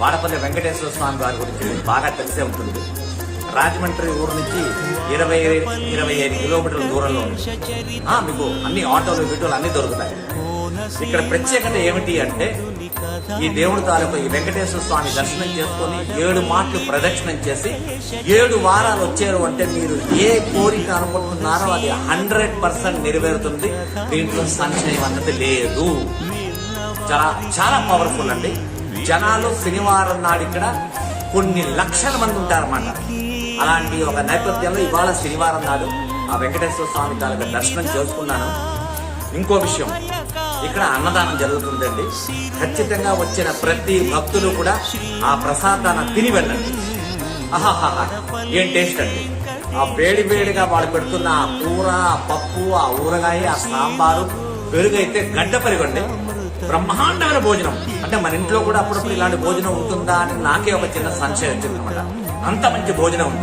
వాడపల్లి వెంకటేశ్వర స్వామి వారి గురించి మీకు బాగా తెలిసే ఉంటుంది. రాజమండ్రి ఊరు నుంచి 25 కిలోమీటర్ల దూరంలో ఉంది. మీకు అన్ని ఆటోలు వీటోలు అన్ని దొరుకుతాయి. ఇక్కడ ప్రత్యేకత ఏమిటి అంటే ఈ దేవుడి తాలూకు ఈ వెంకటేశ్వర స్వామి దర్శనం చేసుకుని 7 మాటలు ప్రదక్షిణం చేసి 7 వారాలు వచ్చారు అంటే మీరు ఏ కోరిక అనుకుంటున్నారో అది 100% నెరవేరుతుంది. దీంట్లో సంశయం అన్నది లేదు. చాలా పవర్ఫుల్ అండి. జనాలు శనివారం నాడు ఇక్కడ కొన్ని లక్షల మంది ఉంటారన్నమాట. అలాంటి ఒక నేపథ్యంలో ఇవాళ శనివారం నాడు ఆ వెంకటేశ్వర స్వామి తాలూకా దర్శనం చేసుకున్నాను. ఇంకో విషయం, ఇక్కడ అన్నదానం జరుగుతుందండి. ఖచ్చితంగా వచ్చిన ప్రతి భక్తులు కూడా ఆ ప్రసాదాన్ని తిని వెళ్ళండి. ఆహాహా, ఏం టేస్ట్ అండి! ఆ వేడిగా వాళ్ళు పెడుతున్న ఆ కూర, ఆ పప్పు, ఆ ఊరగాయ, ఆ సాంబారు, పెరుగు అయితే గడ్డ పెరుగండి. బ్రహ్మాండమైన భోజనం. అంటే మన ఇంట్లో కూడా అప్పుడప్పుడు ఇలాంటి భోజనం ఉంటుందా అని నాకే ఒక చిన్న సంశయం వచ్చిందన్నమాట. అంత మంచి భోజనం ఉంది.